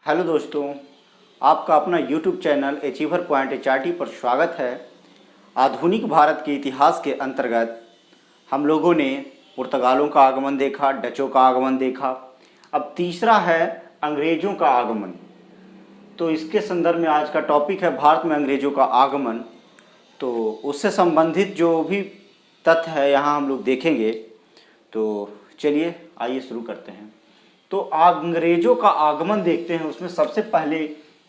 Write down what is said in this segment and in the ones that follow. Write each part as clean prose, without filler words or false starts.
Hello दोस्तों, आपका अपना YouTube channel achiever point HRT पर स्वागत है। आधुनिक भारत के इतिहास के अंतर्गत हम लोगों ने पुर्तगालों का आगमन देखा, डचों का आगमन देखा। अब तीसरा है अंग्रेज़ों का आगमन। तो इसके संदर्भ में आज का टॉपिक है भारत में अंग्रेज़ों का आगमन। तो उससे संबंधित जो भी तथ्य है यहाँ हम लोग देखेंगे। तो चलिए आइए शुरू करते हैं। तो अंग्रेज़ों का आगमन देखते हैं। उसमें सबसे पहले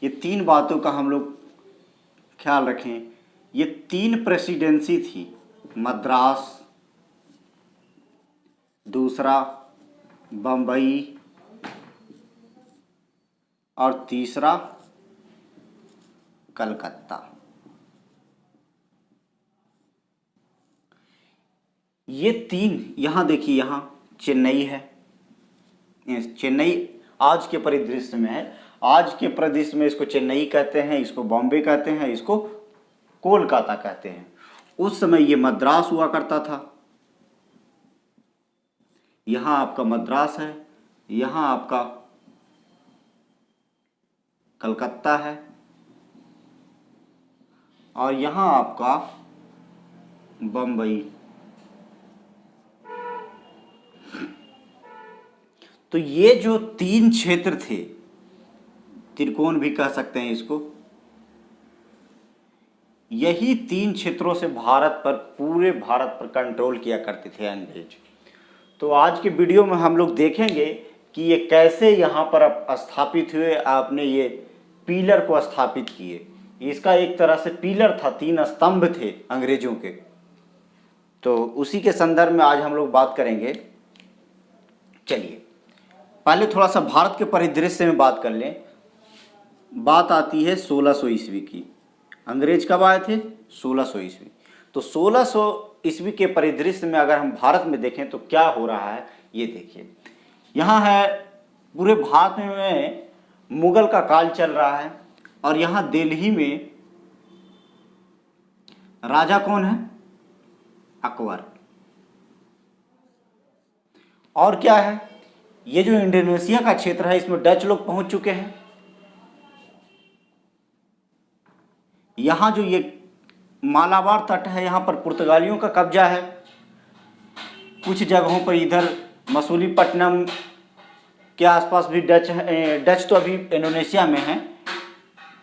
ये तीन बातों का हम लोग ख्याल रखें। ये तीन प्रेसिडेंसी थी, मद्रास, दूसरा बम्बई और तीसरा कलकत्ता। ये तीन, यहाँ देखिए, यहाँ चेन्नई है। चेन्नई आज के परिदृश्य में है। आज के परिदृश्य में इसको चेन्नई कहते हैं, इसको बॉम्बे कहते हैं, इसको कोलकाता कहते हैं। उस समय ये मद्रास हुआ करता था। यहाँ आपका मद्रास है, यहाँ आपका कलकत्ता है और यहाँ आपका बम्बई। तो ये जो तीन क्षेत्र थे, त्रिकोण भी कह सकते हैं इसको, यही तीन क्षेत्रों से पूरे भारत पर कंट्रोल किया करते थे अंग्रेज। तो आज के वीडियो में हम लोग देखेंगे कि ये कैसे यहाँ पर स्थापित हुए। आपने ये पिलर को स्थापित किए। इसका एक तरह से पिलर था, तीन स्तंभ थे अंग्रेजों के। तो उसी के संदर्भ में आज हम लोग बात करेंगे। चलिए पहले थोड़ा सा भारत के परिदृश्य में बात कर लें। बात आती है 1600 ईस्वी की। अंग्रेज कब आए थे? 1600 ईस्वी। तो 1600 ईस्वी के परिदृश्य में अगर हम भारत में देखें तो क्या हो रहा है ये देखिए। यहाँ है पूरे भारत में मुगल का काल चल रहा है और यहाँ दिल्ली में राजा कौन है? अकबर। और क्या है, ये जो इंडोनेशिया का क्षेत्र है इसमें डच लोग पहुंच चुके हैं। यहाँ जो ये मालाबार तट है यहाँ पर पुर्तगालियों का कब्जा है। कुछ जगहों पर इधर मसूलीपट्टनम के आसपास भी डच है। डच तो अभी इंडोनेशिया में है।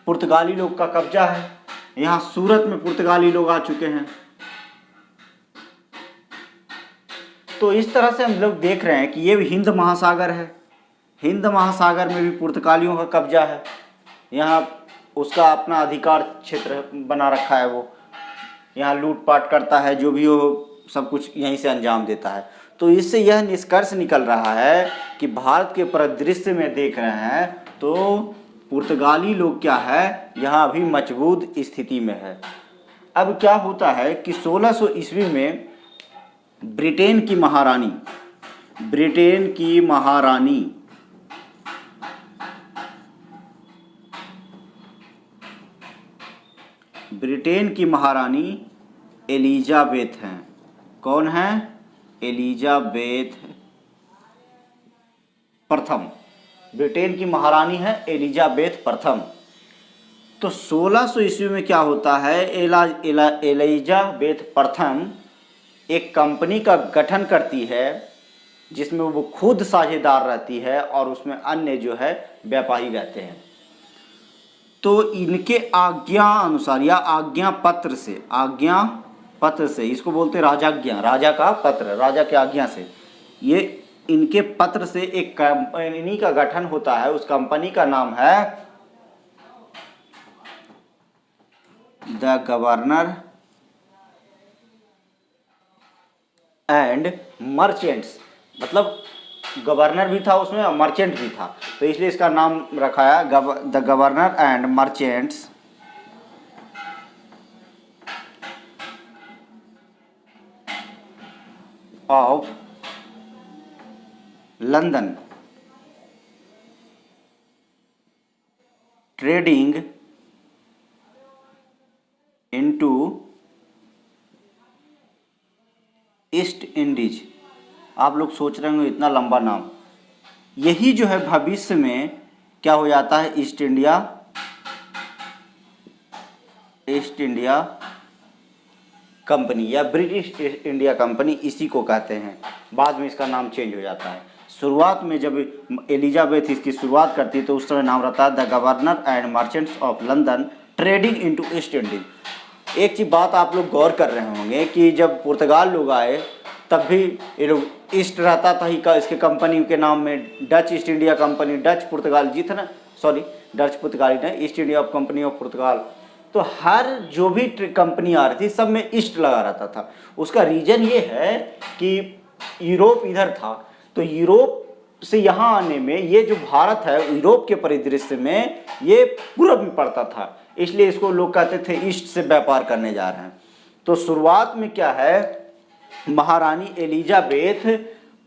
पुर्तगाली लोग का कब्जा है। यहाँ सूरत में पुर्तगाली लोग आ चुके हैं। तो इस तरह से हम लोग देख रहे हैं कि ये भी हिंद महासागर है। हिंद महासागर में भी पुर्तगालियों का कब्जा है। यहाँ उसका अपना अधिकार क्षेत्र बना रखा है। वो यहाँ लूटपाट करता है, जो भी हो सब कुछ यहीं से अंजाम देता है। तो इससे यह निष्कर्ष निकल रहा है कि भारत के परिदृश्य में देख रहे हैं तो पुर्तगाली लोग क्या है, यहाँ अभी मजबूत स्थिति में है। अब क्या होता है कि 1600 ईस्वी में ब्रिटेन की महारानी एलिजाबेथ हैं। कौन है? एलिजाबेथ प्रथम। ब्रिटेन की महारानी है एलिजाबेथ प्रथम। तो 1600 ईस्वी में क्या होता है, एलिजाबेथ प्रथम एक कंपनी का गठन करती है जिसमें वो खुद साझेदार रहती है और उसमें अन्य जो है व्यापारी रहते हैं। तो इनके आज्ञा अनुसार या आज्ञा पत्र से, इसको बोलते हैं राजाज्ञा, राजा का पत्र, राजा के आज्ञा से, ये इनके पत्र से एक कंपनी का गठन होता है। उस कंपनी का नाम है द गवर्नर एंड मर्चेंट्स। मतलब गवर्नर भी था उसमें और मर्चेंट भी था, तो इसलिए इसका नाम रखा है the governor and merchants of London trading into east Indies. आप लोग सोच रहे होंगे इतना लंबा नाम। यही जो है भविष्य में क्या हो जाता है, ईस्ट इंडिया कंपनी या ब्रिटिश ईस्ट इंडिया कंपनी, इसी को कहते हैं। बाद में इसका नाम चेंज हो जाता है। शुरुआत में जब एलिजाबेथ इसकी शुरुआत करती है तो उस समय नाम रहता है the governor and merchants of London trading into east Indies. एक चीज बात आप लोग गौर कर रहे होंगे कि जब पुर्तगाल लोग आए तब भी ये लोग ईस्ट रहता था ही का इसके कंपनी के नाम में, Dutch East India Company, Dutch पुर्तगाल जी था ना, सॉरी डच पुर्तगाली नहीं, ईस्ट इंडिया कंपनी ऑफ पुर्तगाल। तो हर जो भी कंपनी आ रही थी सब में ईस्ट लगा रहता था। उसका रीजन ये है कि यूरोप इधर था, तो यूरोप से यहाँ आने में ये जो भारत है यूरोप के परिदृश्य में ये पूरब में पड़ता था, इसलिए इसको लोग कहते थे ईस्ट से व्यापार करने जा रहे हैं। तो शुरुआत में क्या है, महारानी एलिजाबेथ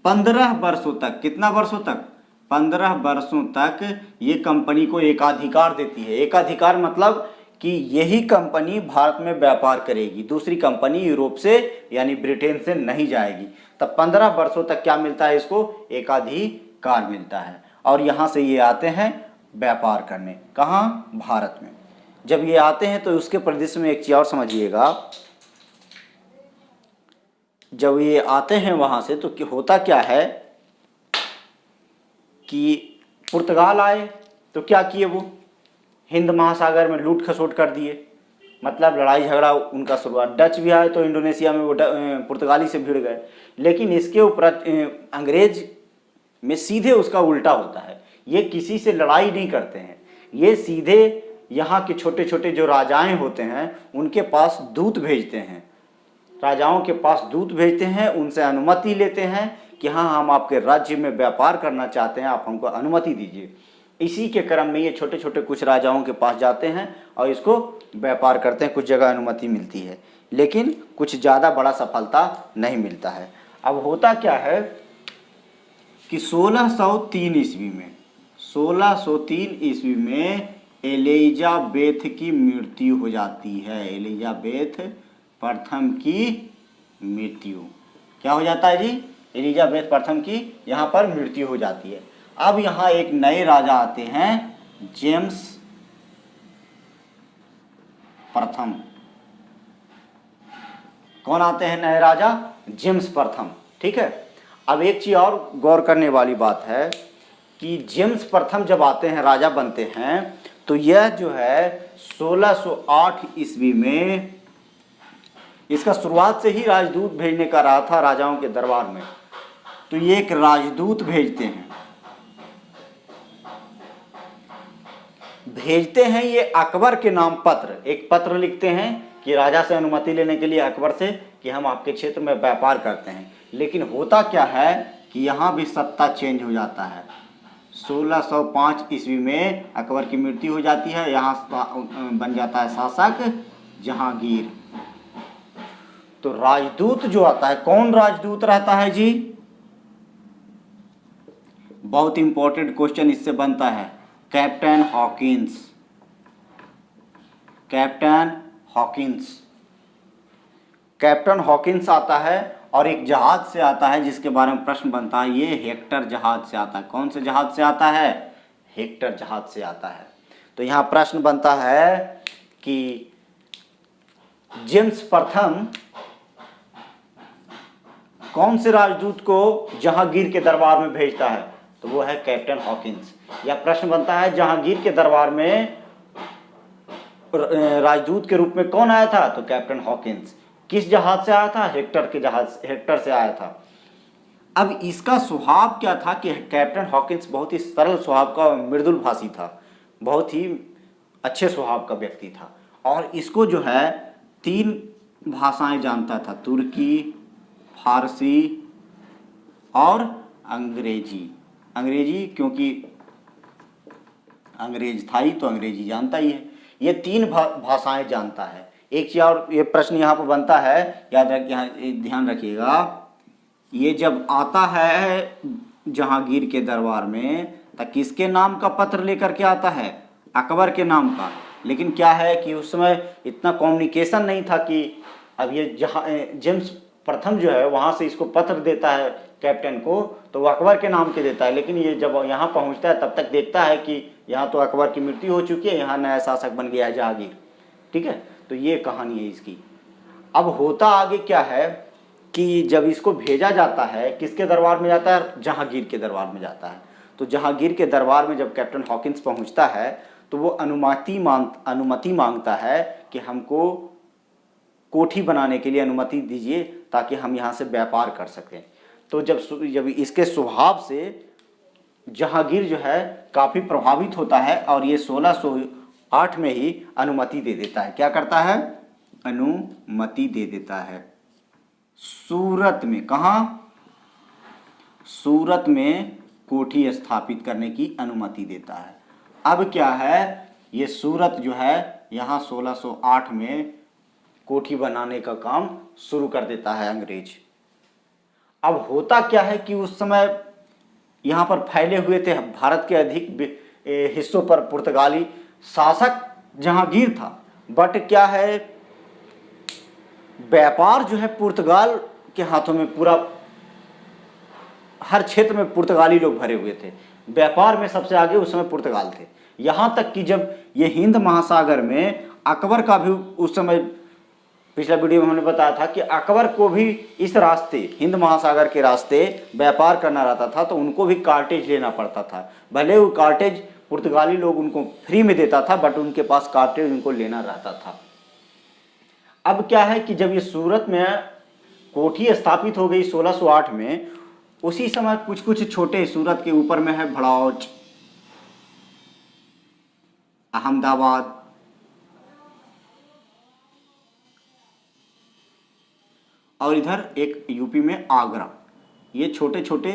15 वर्षों तक, कितना वर्षों तक, 15 वर्षों तक ये कंपनी को एकाधिकार देती है। एकाधिकार मतलब कि यही कंपनी भारत में व्यापार करेगी, दूसरी कंपनी यूरोप से यानी ब्रिटेन से नहीं जाएगी। तब 15 वर्षों तक क्या मिलता है, इसको एकाधिकार मिलता है। और यहाँ से ये आते हैं व्यापार करने, कहाँ, भारत में। जब ये आते हैं तो उसके परिदृश्य में एक चीज और समझिएगा, जब ये आते हैं वहाँ से तो होता क्या है कि पुर्तगाल आए तो क्या किए, वो हिंद महासागर में लूट खसोट कर दिए, मतलब लड़ाई झगड़ा उनका शुरुआत। डच भी आए तो इंडोनेशिया में वो पुर्तगाली से भिड़ गए। लेकिन इसके ऊपर अंग्रेज में सीधे उसका उल्टा होता है, ये किसी से लड़ाई नहीं करते हैं, ये सीधे यहाँ के छोटे छोटे जो राजाएं होते हैं उनके पास दूत भेजते हैं, राजाओं के पास दूत भेजते हैं, उनसे अनुमति लेते हैं कि हाँ हम आपके राज्य में व्यापार करना चाहते हैं, आप हमको अनुमति दीजिए। इसी के क्रम में ये छोटे छोटे कुछ राजाओं के पास जाते हैं और इसको व्यापार करते हैं। कुछ जगह अनुमति मिलती है लेकिन कुछ ज़्यादा बड़ा सफलता नहीं मिलता है। अब होता क्या है कि 1603 ईस्वी में, 1603 ईस्वी में एलिजाबेथ की मृत्यु हो जाती है। एलिजाबेथ प्रथम की मृत्यु, क्या हो जाता है जी, एलिजाबेथ प्रथम की यहाँ पर मृत्यु हो जाती है। अब यहाँ एक नए राजा आते हैं, जेम्स प्रथम। कौन आते हैं नए राजा, जेम्स प्रथम, ठीक है। अब एक चीज और गौर करने वाली बात है कि जेम्स प्रथम जब आते हैं, राजा बनते हैं, तो यह जो है 1608 ईस्वी में, इसका शुरुआत से ही राजदूत भेजने का रहा था राजाओं के दरबार में। तो ये एक राजदूत भेजते हैं ये अकबर के नाम पत्र, एक पत्र लिखते हैं कि राजा से अनुमति लेने के लिए अकबर से कि हम आपके क्षेत्र में व्यापार करते हैं। लेकिन होता क्या है कि यहाँ भी सत्ता चेंज हो जाता है। 1605 ईस्वी में अकबर की मृत्यु हो जाती है, यहाँ बन जाता है शासक जहांगीर। तो राजदूत जो आता है, कौन राजदूत रहता है जी, बहुत इंपॉर्टेंट क्वेश्चन इससे बनता है, captain Hawkins. Captain Hawkins, captain Hawkins आता है और एक जहाज से आता है जिसके बारे में प्रश्न बनता है, ये हेक्टर जहाज से आता है। कौन से जहाज से आता है, हेक्टर जहाज से आता है। तो यहाँ प्रश्न बनता है कि जेम्स प्रथम कौन से राजदूत को जहांगीर के दरबार में भेजता है, तो वो है कैप्टन हॉकिंस। या प्रश्न बनता है जहांगीर के दरबार में राजदूत के रूप में कौन आया था, तो कैप्टन हॉकिंस। किस जहाज से आया था, हेक्टर के जहाज, हेक्टर से आया था। अब इसका स्वभाव क्या था कि कैप्टन हॉकिंस बहुत ही सरल स्वभाव का, मृदुल भाषी था, बहुत ही अच्छे स्वभाव का व्यक्ति था। और इसको जो है 3 भाषाएं जानता था, तुर्की, फारसी और अंग्रेजी। अंग्रेजी क्योंकि अंग्रेज था ही तो अंग्रेजी जानता ही है। ये 3 भाषाएं जानता है। एक चीज और, ये प्रश्न यहाँ पर बनता है, याद रख, यहाँ ध्यान रखिएगा, ये जब आता है जहांगीर के दरबार में तो किसके नाम का पत्र लेकर के आता है, अकबर के नाम का। लेकिन क्या है कि उस समय इतना कम्युनिकेशन नहीं था कि अब ये जेम्स प्रथम जो है वहाँ से इसको पत्र देता है कैप्टन को, तो वो अकबर के नाम के देता है, लेकिन ये जब यहाँ पहुँचता है तब तक देखता है कि यहाँ तो अकबर की मृत्यु हो चुकी है, यहाँ नया शासक बन गया है जहांगीर। ठीक है, तो ये कहानी है इसकी। अब होता आगे क्या है कि जब इसको भेजा जाता है, किसके दरबार में जाता है? जहांगीर के दरबार में जाता है। तो जहांगीर के दरबार में जब कैप्टन हॉकिंस पहुंचता है तो वो अनुमति मांगता है कि हमको कोठी बनाने के लिए अनुमति दीजिए ताकि हम यहाँ से व्यापार कर सकें। तो जब इसके स्वभाव से जहांगीर जो है काफ़ी प्रभावित होता है और ये 1608 में ही अनुमति दे देता है। क्या करता है? अनुमति दे देता है। सूरत में, कहाँ? सूरत में कोठी स्थापित करने की अनुमति देता है। अब क्या है, ये सूरत जो है यहाँ 1608 में कोठी बनाने का काम शुरू कर देता है अंग्रेज। अब होता क्या है कि उस समय यहाँ पर फैले हुए थे भारत के अधिक हिस्सों पर पुर्तगाली शासक जहांगीर था, बट क्या है, व्यापार जो है पुर्तगाल के हाथों में, पूरा हर क्षेत्र में पुर्तगाली लोग भरे हुए थे। व्यापार में सबसे आगे उस समय पुर्तगाल थे। यहाँ तक कि जब ये हिंद महासागर में अकबर का भी उस समय, पिछला वीडियो में हमने बताया था कि अकबर को भी इस रास्ते, हिंद महासागर के रास्ते व्यापार करना रहता था, तो उनको भी कार्टेज लेना पड़ता था। भले वो कार्टेज पुर्तगाली लोग उनको फ्री में देता था, बट उनके पास कार्टेज उनको लेना रहता था। अब क्या है कि जब ये सूरत में कोठी स्थापित हो गई 1608 में, उसी समय कुछ कुछ छोटे, सूरत के ऊपर में है भड़ौच, अहमदाबाद, और इधर एक यूपी में आगरा। ये छोटे छोटे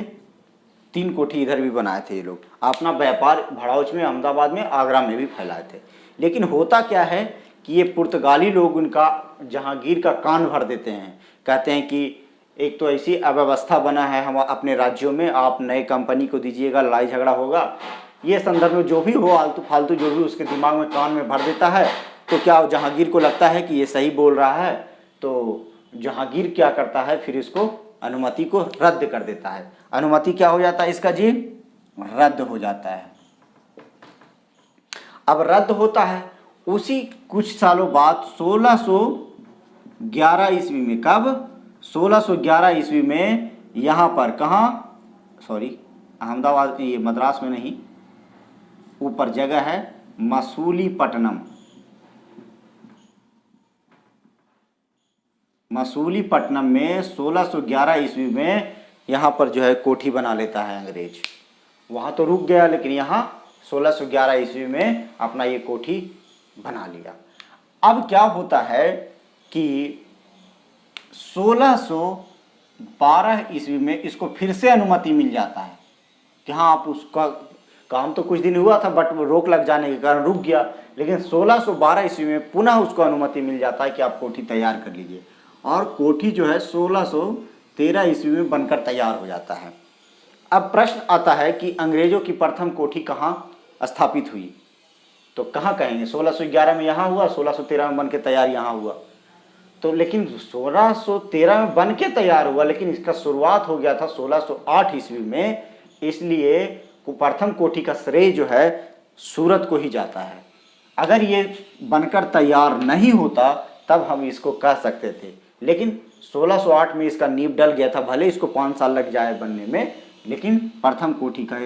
3 कोठी इधर भी बनाए थे ये लोग, अपना व्यापार भड़ौच में, अहमदाबाद में, आगरा में भी फैलाए थे। लेकिन होता क्या है कि ये पुर्तगाली लोग उनका, जहांगीर का कान भर देते हैं। कहते हैं कि एक तो ऐसी अव्यवस्था बना है हम अपने राज्यों में, आप नए कंपनी को दीजिएगा, लड़ाई झगड़ा होगा। ये संदर्भ में जो भी हो, आलतू फालतू जो भी उसके दिमाग में, कान में भर देता है। तो क्या जहांगीर को लगता है कि ये सही बोल रहा है, तो जहांगीर क्या करता है, फिर इसको अनुमति को रद्द कर देता है। अनुमति क्या हो जाता है इसका जी? रद्द हो जाता है। अब रद्द होता है, उसी कुछ सालों बाद 1611 ईस्वी में, कब? 1611 ईस्वी में यहाँ पर, कहाँ, सॉरी अहमदाबाद, ये मद्रास में नहीं, ऊपर जगह है मसूलीपट्टनम। मसूलीपट्टनम में 1611 ईस्वी में यहाँ पर जो है कोठी बना लेता है अंग्रेज। वहाँ तो रुक गया, लेकिन यहाँ 1611 ईस्वी में अपना ये कोठी बना लिया। अब क्या होता है कि 1612 ईस्वी में इसको फिर से अनुमति मिल जाता है कि हाँ, आप, उसका काम तो कुछ दिन हुआ था, बट वो रोक लग जाने के कारण रुक गया। लेकिन 1612 ईस्वी में पुनः उसको अनुमति मिल जाता है कि आप कोठी तैयार कर लीजिए, और कोठी जो है 1613 ईस्वी में बनकर तैयार हो जाता है। अब प्रश्न आता है कि अंग्रेजों की प्रथम कोठी कहाँ स्थापित हुई? तो कहाँ कहेंगे? 1611 में यहाँ हुआ, 1613 में बन के तैयार यहाँ हुआ। तो लेकिन 1613 में बन के तैयार हुआ, लेकिन इसका शुरुआत हो गया था 1608 ईस्वी में, इसलिए प्रथम कोठी का श्रेय जो है सूरत को ही जाता है। अगर ये बनकर तैयार नहीं होता तब हम इसको कह सकते थे, लेकिन 1608 में इसका नींव डल गया था। भले इसको 5 साल लग जाए बनने में, लेकिन प्रथम कोठी का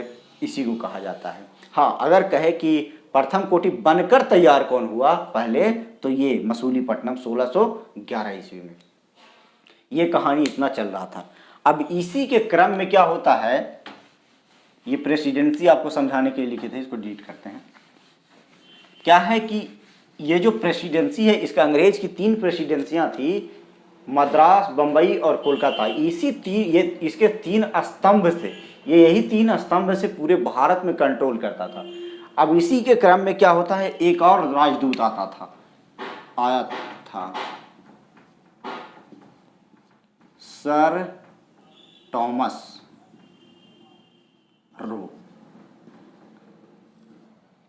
इसी को कहा जाता है। हाँ, अगर कहे कि प्रथम कोठी बनकर तैयार कौन हुआ पहले, तो ये मसूलीपट्टनम 1611 ईस्वी में। ये कहानी इतना चल रहा था। अब इसी के क्रम में क्या होता है, ये प्रेसिडेंसी आपको समझाने के लिए लिखे थे, इसको डिलीट करते हैं। क्या है कि ये जो प्रेसिडेंसी है, इसका अंग्रेज की 3 प्रेसिडेंसियां थी, मद्रास, बम्बई और कोलकाता। इसके 3 स्तंभ से, यही 3 स्तंभ से पूरे भारत में कंट्रोल करता था। अब इसी के क्रम में क्या होता है, एक और राजदूत आया था, सर टॉमस रो।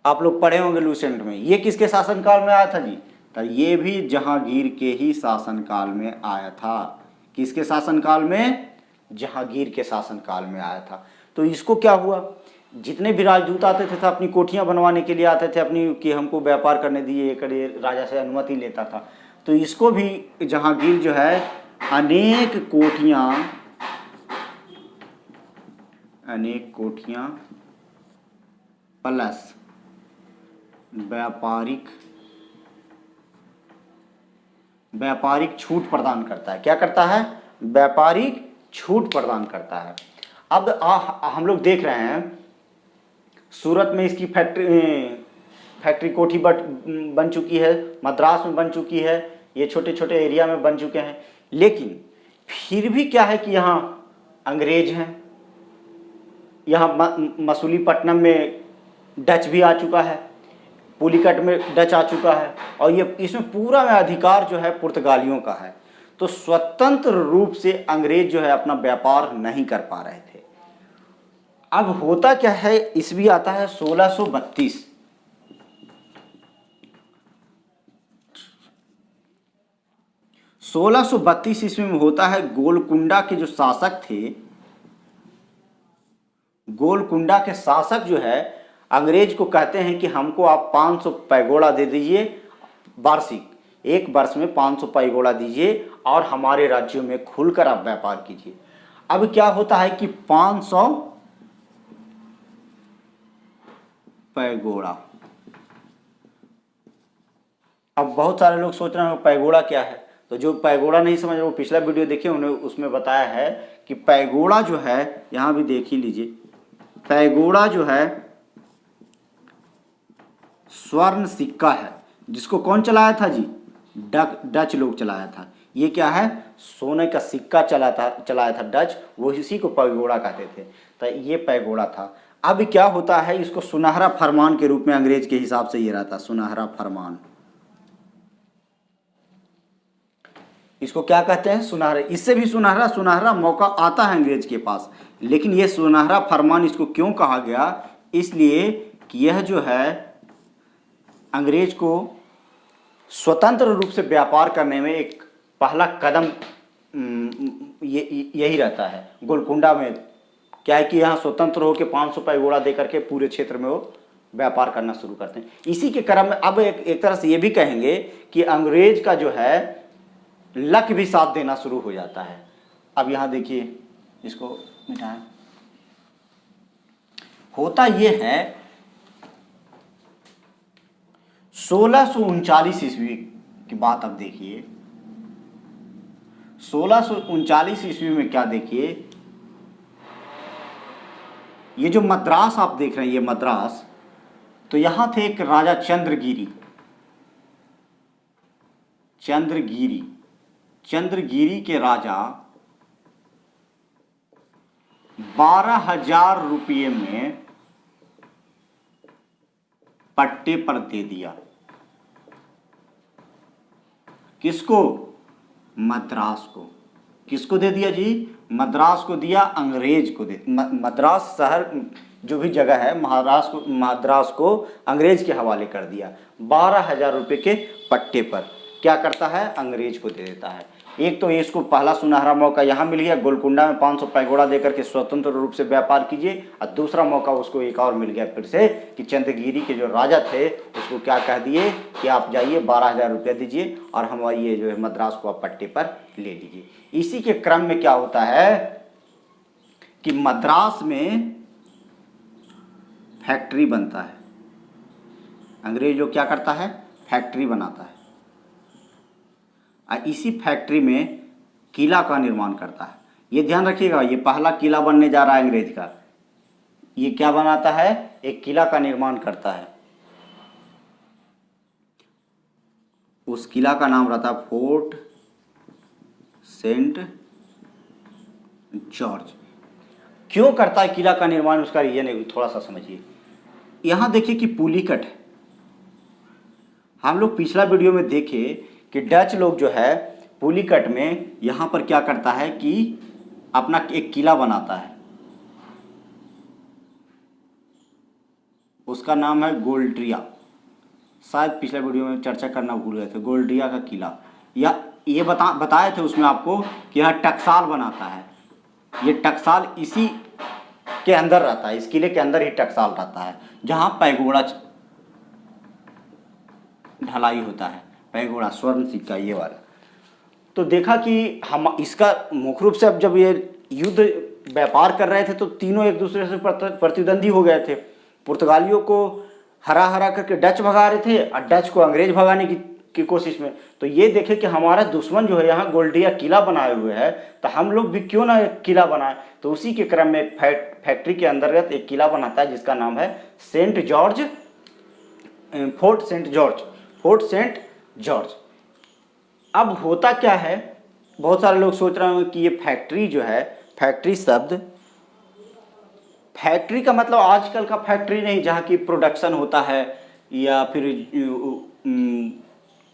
आप लोग पढ़े होंगे लूसेंट में। ये किसके शासनकाल में आया था जी? तो ये भी जहांगीर के ही शासनकाल में आया था। किसके शासनकाल में? जहांगीर के शासनकाल में आया था। तो इसको क्या हुआ, जितने भी राजदूत आते थे अपनी कोठियां बनवाने के लिए आते थे अपनी, कि हमको व्यापार करने दिए, ये करिए, राजा से अनुमति लेता था। तो इसको भी जहांगीर जो है अनेक कोठियां प्लस व्यापारिक छूट प्रदान करता है। क्या करता है? व्यापारिक छूट प्रदान करता है। अब हम लोग देख रहे हैं सूरत में इसकी फैक्ट्री कोठी बन चुकी है, मद्रास में बन चुकी है, ये छोटे छोटे एरिया में बन चुके हैं। लेकिन फिर भी क्या है कि यहाँ अंग्रेज हैं, यहाँ मसूलीपट्टनम में डच भी आ चुका है, पुलिकट में डच आ चुका है, और ये इसमें पूरा में अधिकार जो है पुर्तगालियों का है। तो स्वतंत्र रूप से अंग्रेज जो है अपना व्यापार नहीं कर पा रहे थे। अब होता क्या है, ईस्वी आता है 1632। 1632 ईस्वी में होता है, गोलकुंडा के जो शासक थे, गोलकुंडा के शासक जो है अंग्रेज को कहते हैं कि हमको आप 500 पैगोड़ा दे दीजिए वार्षिक, एक वर्ष में 500 पैगोड़ा दीजिए और हमारे राज्यों में खुलकर आप व्यापार कीजिए। अब क्या होता है कि 500 पैगोड़ा, अब बहुत सारे लोग सोच रहे हैं पैगोड़ा क्या है। तो जो पैगोड़ा नहीं समझ वो पिछला वीडियो देखिए, उन्होंने उसमें बताया है कि पैगोड़ा जो है, यहां भी देख ही लीजिए, पैगोड़ा जो है स्वर्ण सिक्का है, जिसको कौन चलाया था जी? डच लोग चलाया था। ये क्या है? सोने का सिक्का चलाया था डच, वो इसी को पैगोड़ा कहते थे। तो ये पैगोड़ा था। अब क्या होता है, इसको सुनहरा फरमान के रूप में अंग्रेज के हिसाब से ये रहता, सुनहरा फरमान। इसको क्या कहते हैं? सुनहरा। इससे भी सुनहरा मौका आता है अंग्रेज के पास, लेकिन यह सुनहरा फरमान इसको क्यों कहा गया? इसलिए कि यह जो है अंग्रेज को स्वतंत्र रूप से व्यापार करने में एक पहला कदम यही रहता है। गोलकुंडा में क्या है कि यहाँ स्वतंत्र होकर 500 पैगोड़ा देकर के पूरे क्षेत्र में वो व्यापार करना शुरू करते हैं। इसी के क्रम में अब एक तरह से ये भी कहेंगे कि अंग्रेज का जो है लक भी साथ देना शुरू हो जाता है। अब यहाँ देखिए, इसको मिटाएं। होता ये है 1639 ईस्वी की बात। अब देखिए 1639 ईस्वी में क्या, देखिए ये जो मद्रास आप देख रहे हैं, ये मद्रास, तो यहां थे एक राजा चंद्रगिरी के राजा 12,000 रुपये में पट्टे पर दे दिया। किसको? मद्रास को। किसको दे दिया जी? मद्रास को दिया, अंग्रेज को दे। मद्रास शहर जो भी जगह है, मद्रास को अंग्रेज के हवाले कर दिया। 12,000 रुपये के पट्टे पर क्या करता है? अंग्रेज को दे देता है। एक तो इसको पहला सुनहरा मौका यहाँ मिल गया, गोलकुंडा में 500 पैगोड़ा देकर के स्वतंत्र रूप से व्यापार कीजिए। और दूसरा मौका उसको एक और मिल गया फिर से, कि चंद्रगिरी के जो राजा थे उसको क्या कह दिए कि आप जाइए 12,000 रुपया दीजिए और हमारी ये जो है मद्रास को आप पट्टे पर ले लीजिए। इसी के क्रम में क्या होता है कि मद्रास में फैक्ट्री बनता है। अंग्रेज लोग क्या करता है? फैक्ट्री बनाता है, और इसी फैक्ट्री में किला का निर्माण करता है। ये ध्यान रखिएगा, ये पहला किला बनने जा रहा है अंग्रेज का। ये क्या बनाता है? एक किला का निर्माण करता है। उस किला का नाम रहता है फोर्ट सेंट जॉर्ज। क्यों करता है किला का निर्माण? उसका रीजन है, थोड़ा सा समझिए। यहां देखिए कि पुलिकट है। हम लोग पिछला वीडियो में देखे कि डच लोग जो है पुलिकट में यहाँ पर क्या करता है कि अपना एक किला बनाता है। उसका नाम है गोल्ड्रिया। शायद पिछले वीडियो में चर्चा करना भूल गए थे, गोल्ड्रिया का किला। या ये बताए थे उसमें आपको कि यह टकसाल बनाता है। ये टकसाल इसी के अंदर रहता है, इस किले के अंदर ही टकसाल रहता है, जहाँ पैगोड़ा ढलाई होता है, पैगोड़ा स्वर्ण सिक्का ये वाला। तो देखा कि हम इसका मुख्य रूप से अब जब ये युद्ध व्यापार कर रहे थे तो तीनों एक दूसरे से प्रतिद्वंदी हो गए थे। पुर्तगालियों को हरा हरा करके डच भगा रहे थे और डच को अंग्रेज भगाने की कोशिश में। तो ये देखे कि हमारा दुश्मन जो है यहाँ गोल्डिया किला बनाए हुए है, तो हम लोग भी क्यों ना एक किला बनाए। तो उसी के क्रम में एक फैक्ट्री के अंतर्गत एक किला बनाता है जिसका नाम है Saint George, Fort Saint George. अब होता क्या है, बहुत सारे लोग सोच रहे होंगे कि ये फैक्ट्री जो है, फैक्ट्री शब्द, फैक्ट्री का मतलब आजकल का फैक्ट्री नहीं जहाँ की प्रोडक्शन होता है या फिर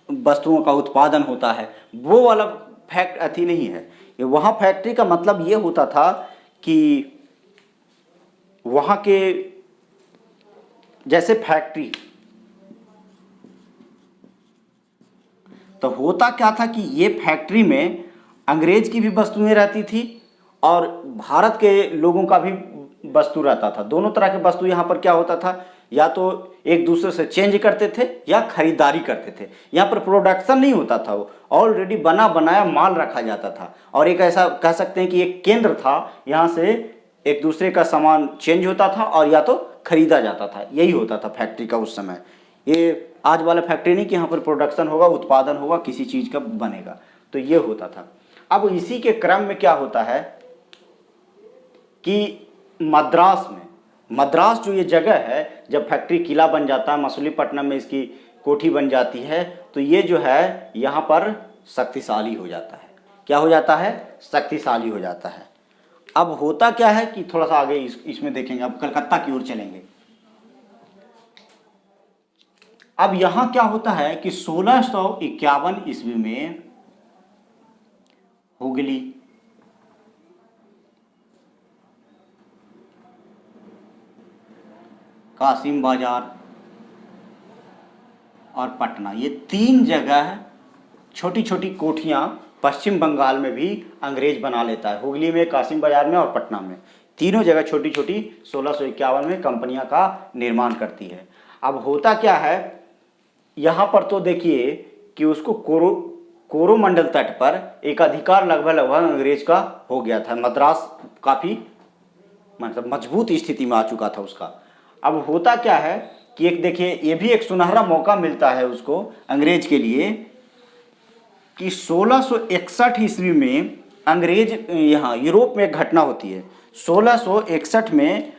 वस्तुओं का उत्पादन होता है, वो वाला अथी नहीं है। ये वहाँ फैक्ट्री का मतलब ये होता था कि वहाँ के जैसे फैक्ट्री, तो होता क्या था कि ये फैक्ट्री में अंग्रेज की भी वस्तुएं रहती थी और भारत के लोगों का भी वस्तु रहता था। दोनों तरह के वस्तु यहाँ पर क्या होता था, या तो एक दूसरे से चेंज करते थे या खरीदारी करते थे। यहाँ पर प्रोडक्शन नहीं होता था, वो ऑलरेडी बना बनाया माल रखा जाता था और एक ऐसा कह सकते हैं कि एक केंद्र था, यहाँ से एक दूसरे का सामान चेंज होता था और या तो खरीदा जाता था। यही होता था फैक्ट्री का उस समय। ये आज वाला फैक्ट्री नहीं कि यहाँ पर प्रोडक्शन होगा, उत्पादन होगा, किसी चीज़ का बनेगा, तो ये होता था। अब इसी के क्रम में क्या होता है कि मद्रास जो ये जगह है, जब फैक्ट्री किला बन जाता है, मछलीपट्टनम में इसकी कोठी बन जाती है, तो ये जो है यहाँ पर शक्तिशाली हो जाता है। क्या हो जाता है? शक्तिशाली हो जाता है। अब होता क्या है कि थोड़ा सा आगे इसमें देखेंगे, अब कलकत्ता की ओर चलेंगे। अब यहाँ क्या होता है कि 1651 ईस्वी में हुगली, कासिम बाजार और पटना, ये तीन जगह छोटी छोटी कोठियाँ पश्चिम बंगाल में भी अंग्रेज बना लेता है। हुगली में, कासिम बाजार में और पटना में, तीनों जगह छोटी छोटी 1651 में कंपनियां का निर्माण करती है। अब होता क्या है, यहाँ पर तो देखिए कि उसको कोरोमंडल तट पर एक अधिकार लगभग अंग्रेज का हो गया था। मद्रास काफ़ी मतलब मजबूत स्थिति में आ चुका था उसका। अब होता क्या है कि एक देखिए, ये भी एक सुनहरा मौका मिलता है उसको अंग्रेज के लिए कि 1661 ईस्वी में अंग्रेज यहाँ यूरोप में एक घटना होती है। 1661 में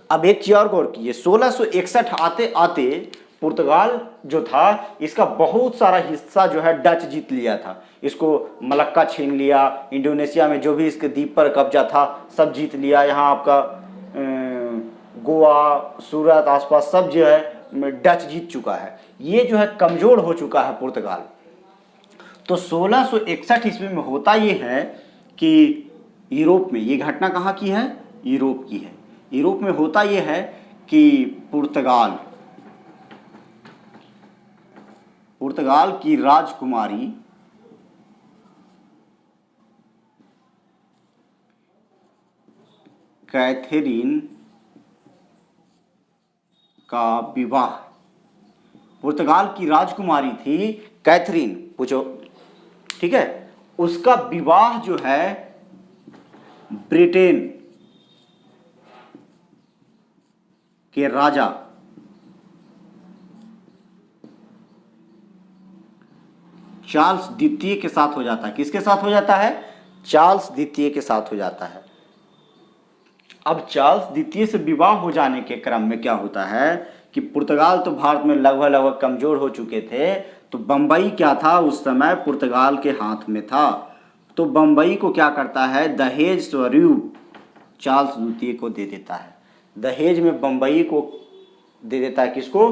अब एक चीज और गौर कीजिए, 1661 आते आते पुर्तगाल जो था इसका बहुत सारा हिस्सा जो है डच जीत लिया था। इसको मलक्का छीन लिया, इंडोनेशिया में जो भी इसके द्वीप पर कब्जा था सब जीत लिया। यहाँ आपका गोवा, सूरत आसपास सब जो है डच जीत चुका है। ये जो है कमज़ोर हो चुका है पुर्तगाल। तो 1661 ईस्वी में होता ये है कि यूरोप में, ये घटना कहाँ की है? यूरोप की है। यूरोप में होता ये है कि पुर्तगाल की राजकुमारी कैथरीन का विवाह, पुर्तगाल की राजकुमारी थी कैथरीन, पूछो ठीक है, उसका विवाह जो है ब्रिटेन के राजा चार्ल्स द्वितीय के साथ हो जाता है। किसके साथ हो जाता है? चार्ल्स द्वितीय के साथ हो जाता है। अब चार्ल्स द्वितीय से विवाह हो जाने के क्रम में क्या होता है कि पुर्तगाल तो भारत में लगभग कमजोर हो चुके थे, तो बंबई क्या था उस समय पुर्तगाल के हाथ में था। तो बंबई को क्या करता है, दहेज स्वरूप चार्ल्स द्वितीय को दे देता है। दहेज में बंबई को दे देता है, किसको?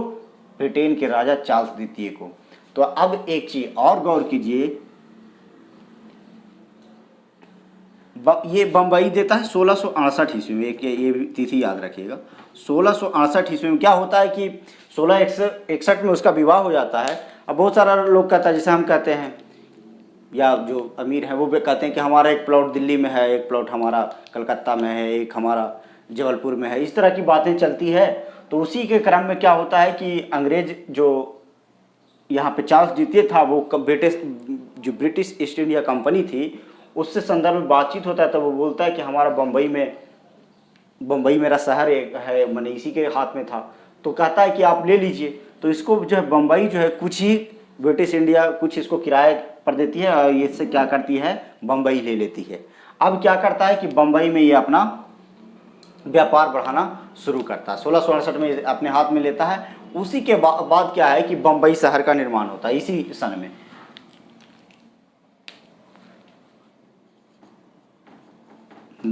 ब्रिटेन के राजा चार्ल्स द्वितीय को। तो अब एक चीज और गौर कीजिए, ये बम्बई देता है 1668 ईस्वी में, एक ये भी तिथि याद रखिएगा। 1668 ईस्वी में क्या होता है कि 1661 में उसका विवाह हो जाता है। अब बहुत सारा लोग कहता है, जैसे हम कहते हैं या जो अमीर हैं वो भी कहते हैं कि हमारा एक प्लॉट दिल्ली में है, एक प्लॉट हमारा कलकत्ता में है, एक हमारा जबलपुर में है, इस तरह की बातें चलती है। तो उसी के क्रम में क्या होता है कि अंग्रेज जो यहाँ पे चार्ल्स द्वितीय था, वो ब्रिटिश ईस्ट इंडिया कंपनी थी, उससे संदर्भ में बातचीत होता है। तो वो बोलता है कि हमारा बम्बई मेरा शहर है, मैंने इसी के हाथ में था, तो कहता है कि आप ले लीजिए। तो इसको जो है बम्बई जो है कुछ ही ब्रिटिश इंडिया कुछ इसको किराए पर देती है और इससे क्या करती है, बम्बई ले लेती है। अब क्या करता है कि बम्बई में ये अपना व्यापार बढ़ाना शुरू करता है। 1668 में अपने हाथ में लेता है। उसी के बाद क्या है कि बम्बई शहर का निर्माण होता है इसी सन में।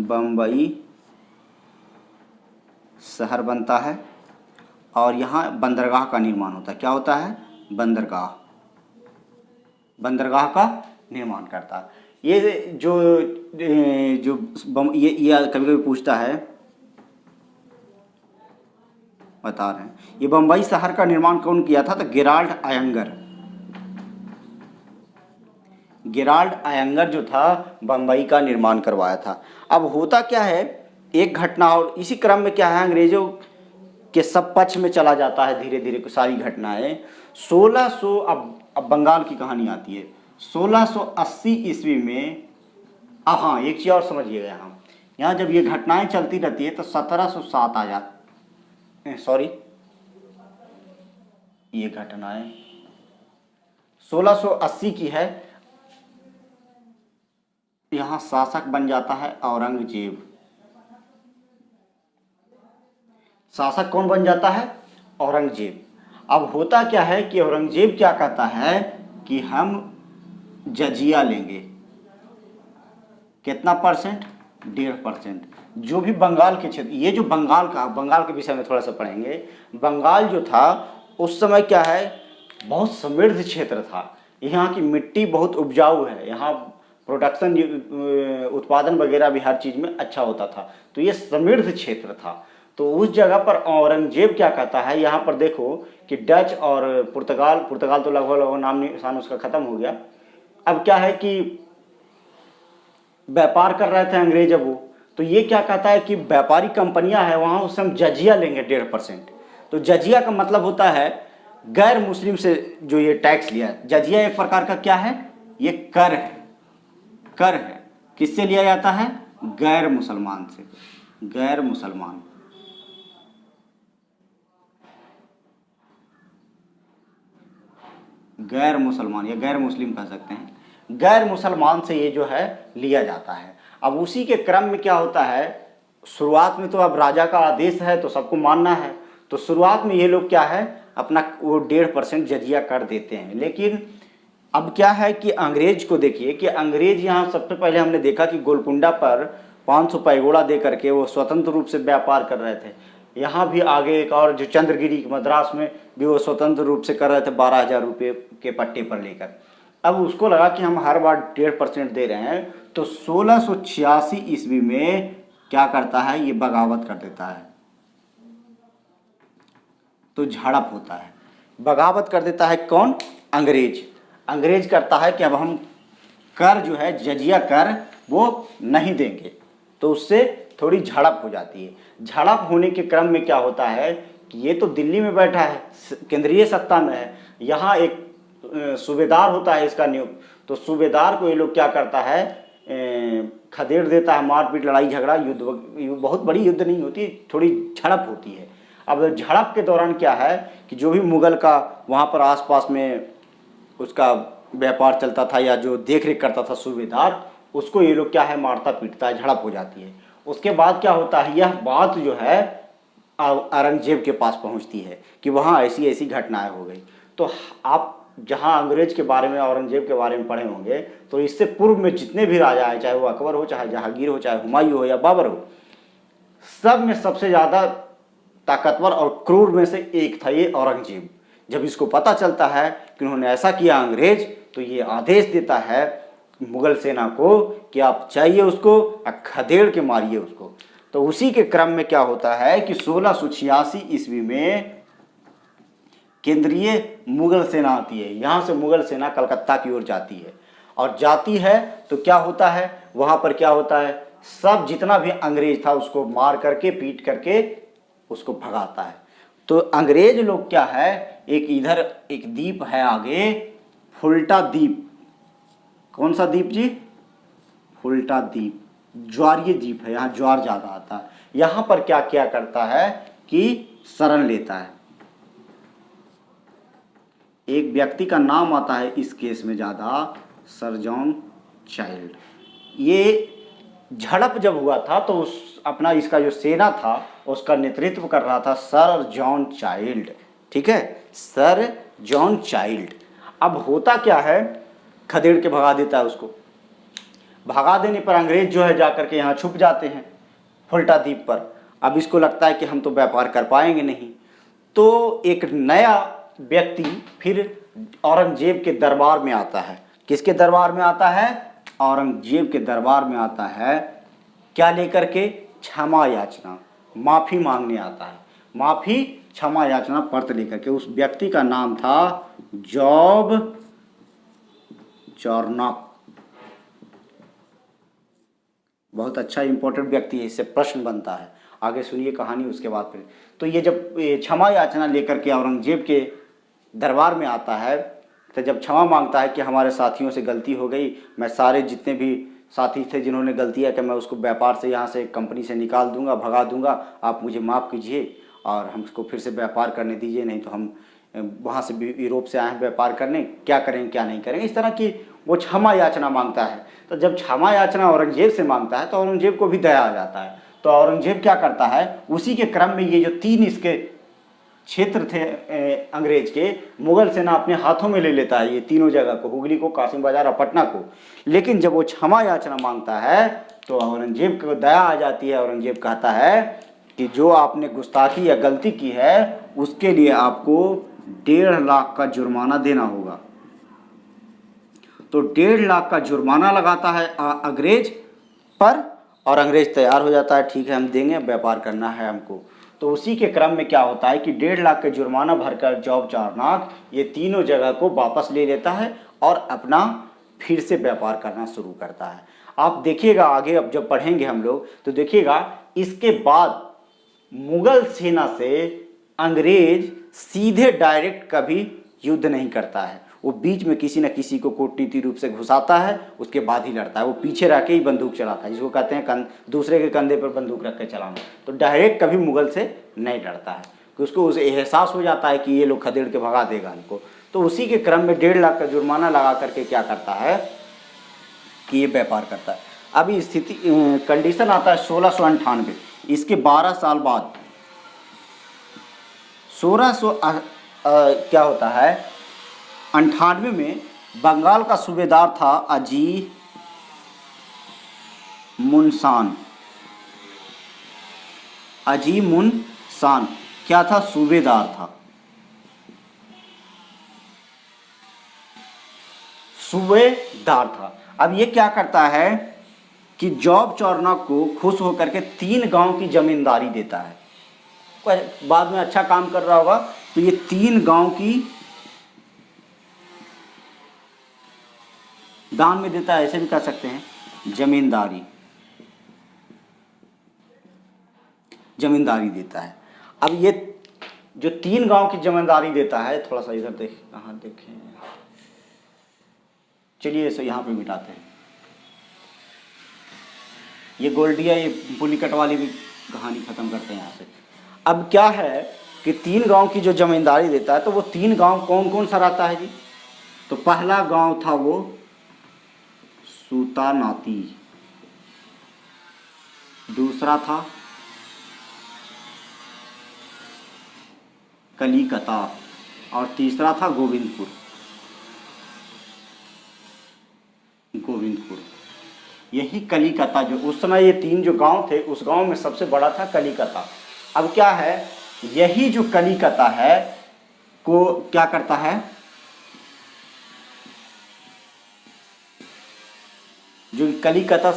बम्बई शहर बनता है और यहाँ बंदरगाह का निर्माण होता है। क्या होता है, बंदरगाह का निर्माण करता है। ये जो ये कभी कभी पूछता है, बता रहे हैं, ये बम्बई शहर का निर्माण कौन किया था, तो गेराल्ड आयंगर जो था बम्बई का निर्माण करवाया था। अब होता क्या है, एक घटना और इसी क्रम में क्या है, अंग्रेजों के सब पक्ष में चला जाता है धीरे धीरे सारी घटनाएं। 1600 अब बंगाल की कहानी आती है। 1680 ईस्वी में, अब हाँ एक चीज़ और समझिएगा, यहाँ जब ये घटनाएं चलती रहती है तो 1707 आ जाता, सॉरी ये घटनाएं 1680 की है। यहाँ शासक बन जाता है औरंगजेब। शासक कौन बन जाता है, औरंगजेब। अब होता क्या है कि औरंगजेब क्या कहता है कि हम जजिया लेंगे, कितना परसेंट, 1.5%। जो भी बंगाल के क्षेत्र, ये जो बंगाल के विषय में थोड़ा सा पढ़ेंगे। बंगाल जो था उस समय क्या है, बहुत समृद्ध क्षेत्र था। यहाँ की मिट्टी बहुत उपजाऊ है, यहाँ प्रोडक्शन उत्पादन वगैरह भी हर चीज़ में अच्छा होता था, तो ये समृद्ध क्षेत्र था। तो उस जगह पर औरंगजेब क्या कहता है, यहाँ पर देखो कि डच और पुर्तगाल तो लगभग नाम निशान उसका ख़त्म हो गया। अब क्या है कि व्यापार कर रहे थे अंग्रेज, अब वो तो ये क्या कहता है कि व्यापारी कंपनियां हैं वहाँ, उससे हम जजिया लेंगे 1.5%। तो जजिया का मतलब होता है गैर मुस्लिम से जो ये टैक्स लिया है। जजिया एक प्रकार का क्या है, ये कर है। किससे लिया जाता है, गैर मुसलमान से, गैर मुसलमान या गैर मुस्लिम कह सकते हैं, गैर मुसलमान से ये जो है लिया जाता है। अब उसी के क्रम में क्या होता है, शुरुआत में तो अब राजा का आदेश है तो सबको मानना है, तो शुरुआत में ये लोग क्या है अपना वो 1.5% जजिया कर देते हैं। लेकिन अब क्या है कि अंग्रेज को देखिए कि अंग्रेज यहाँ सबसे पहले हमने देखा कि गोलकुंडा पर 500 पैगोड़ा दे करके वो स्वतंत्र रूप से व्यापार कर रहे थे। यहाँ भी आगे एक और जो चंद्रगिरी मद्रास में भी वो स्वतंत्र रूप से कर रहे थे 12,000 रुपये के पट्टे पर लेकर। अब उसको लगा कि हम हर बार 1.5% दे रहे हैं, तो 1686 ईस्वी में क्या करता है, ये बगावत कर देता है। तो झड़प होता है, बगावत कर देता है कौन, अंग्रेज करता है कि अब हम कर जो है जजिया कर वो नहीं देंगे, तो उससे थोड़ी झड़प हो जाती है। झड़प होने के क्रम में क्या होता है कि ये तो दिल्ली में बैठा है, केंद्रीय सत्ता में है, यहाँ एक सूबेदार होता है इसका नियुक्त, तो सूबेदार को ये लोग क्या करता है, खदेड़ देता है, मारपीट लड़ाई झगड़ा युद्ध, बहुत बड़ी युद्ध नहीं होती, थोड़ी झड़प होती है। अब झड़प के दौरान क्या है कि जो भी मुगल का वहाँ पर आसपास में उसका व्यापार चलता था या जो देख रेख करता था सूबेदार, उसको ये लोग क्या है मारता पीटता है, झड़प हो जाती है। उसके बाद क्या होता है, यह बात जो है औरंगजेब के पास पहुंचती है कि वहाँ ऐसी ऐसी घटनाएं हो गई। तो आप जहाँ अंग्रेज के बारे में औरंगजेब के बारे में पढ़े होंगे, तो इससे पूर्व में जितने भी राजा आए, चाहे वो अकबर हो, चाहे जहांगीर हो, चाहे हुमायूं हो या बाबर हो, सब में सबसे ज़्यादा ताकतवर और क्रूर में से एक था ये औरंगजेब। जब इसको पता चलता है कि उन्होंने ऐसा किया अंग्रेज, तो ये आदेश देता है मुगल सेना को कि आप चाहिए उसको खदेड़ के मारिए उसको। तो उसी के क्रम में क्या होता है कि 1686 ईस्वी में केंद्रीय मुगल सेना आती है। यहाँ से मुगल सेना कलकत्ता की ओर जाती है, और जाती है तो क्या होता है वहाँ पर, क्या होता है, सब जितना भी अंग्रेज था उसको मार करके पीट करके उसको भगाता है। तो अंग्रेज लोग क्या है, एक इधर एक द्वीप है आगे, फुल्टा द्वीप। कौन सा द्वीप जी? फुल्टा द्वीप, ज्वारीय द्वीप है, यहाँ ज्वार ज़्यादा आता है। यहाँ पर क्या क्या करता है कि शरण लेता है। एक व्यक्ति का नाम आता है इस केस में ज़्यादा, सर जॉन चाइल्ड। ये झड़प जब हुआ था तो उस अपना इसका जो सेना था उसका नेतृत्व कर रहा था सर जॉन चाइल्ड। ठीक है, सर जॉन चाइल्ड। अब होता क्या है, खदेड़ के भगा देता है उसको। भगा देने पर अंग्रेज जो है जाकर के यहाँ छुप जाते हैं फुल्टा द्वीप पर। अब इसको लगता है कि हम तो व्यापार कर पाएंगे नहीं। तो एक नया व्यक्ति फिर औरंगजेब के दरबार में आता है। किसके दरबार में आता है? औरंगजेब के दरबार में आता है। क्या लेकर के? क्षमा याचना, माफ़ी मांगने आता है। माफ़ी क्षमा याचना पर्त लेकर के। उस व्यक्ति का नाम था जॉब चार्नक। बहुत अच्छा इंपॉर्टेंट व्यक्ति है, इससे प्रश्न बनता है। आगे सुनिए कहानी उसके बाद फिर। तो ये जब क्षमा याचना लेकर के औरंगजेब के दरबार में आता है, तो जब क्षमा मांगता है कि हमारे साथियों से गलती हो गई, मैं सारे जितने भी साथी थे जिन्होंने गलतियाँ कि मैं उसको व्यापार से यहाँ से कंपनी से निकाल दूंगा, भगा दूंगा, आप मुझे माफ़ कीजिए और हमको फिर से व्यापार करने दीजिए, नहीं तो हम वहाँ से भी यूरोप से आए हैं व्यापार करने, क्या करेंगे क्या नहीं करेंगे, इस तरह की वो क्षमा याचना मांगता है। तो जब क्षमा याचना औरंगजेब से मांगता है तो औरंगजेब को भी दया आ जाता है। तो औरंगजेब क्या करता है, उसी के क्रम में ये जो 3 इसके क्षेत्र थे अंग्रेज के, मुगल सेना अपने हाथों में ले लेता है ये तीनों जगह को, हुगली को, कासिम बाजार और पटना को। लेकिन जब वो क्षमा याचना मांगता है तो औरंगजेब को दया आ जाती है। औरंगजेब कहता है कि जो आपने गुस्ताखी या गलती की है उसके लिए आपको 1.5 लाख का जुर्माना देना होगा। तो 1.5 लाख का जुर्माना लगाता है अंग्रेज पर, और अंग्रेज तैयार हो जाता है, ठीक है हम देंगे, व्यापार करना है हमको। तो उसी के क्रम में क्या होता है कि 1.5 लाख का जुर्माना भरकर जॉब चार्नक ये तीनों जगह को वापस ले लेता है और अपना फिर से व्यापार करना शुरू करता है। आप देखिएगा आगे, अब जब पढ़ेंगे हम लोग तो देखिएगा इसके बाद मुगल सेना से अंग्रेज सीधे डायरेक्ट कभी युद्ध नहीं करता है। वो बीच में किसी न किसी को कूटनीति रूप से घुसाता है, उसके बाद ही लड़ता है। वो पीछे रह के ही बंदूक चलाता है, जिसको कहते हैं दूसरे के कंधे पर बंदूक रख के चलाना। तो डायरेक्ट कभी मुगल से नहीं लड़ता है, कि उसको उसे एहसास हो जाता है कि ये लोग खदेड़ के भगा देगा इनको। तो उसी के क्रम में 1.5 लाख का जुर्माना लगा करके क्या करता है कि ये व्यापार करता है। अभी स्थिति कंडीशन आता है 1698, इसके 12 साल बाद 1600 क्या होता है 98 में बंगाल का सूबेदार था अजी मुनसान। अजी मुनसान क्या था? सूबेदार था, सूबेदार था। अब ये क्या करता है कि जॉब चार्नक को खुश होकर के 3 गांव की जमींदारी देता है। बाद में अच्छा काम कर रहा होगा तो ये 3 गांव की दान में देता है, ऐसे भी कह सकते हैं, जमींदारी देता है। अब ये जो 3 गांव की जमींदारी देता है, थोड़ा सा इधर देख, कहाँ देखें, चलिए इसे यहाँ पे मिटाते हैं। ये गोल्डिया, ये पुलिकट वाली भी कहानी खत्म करते हैं यहाँ से। अब क्या है कि 3 गांव की जो जमींदारी देता है, तो वो 3 गांव कौन कौन सा रहता है जी? तो पहला गांव था वो सूतानाती, दूसरा था कलिकता और तीसरा था गोविंदपुर। यही कलिकता, जो उस समय ये 3 जो गांव थे, उस गांव में सबसे बड़ा था कलिकता। अब क्या है, यही जो कलिकता है को क्या करता है, जो कलिकता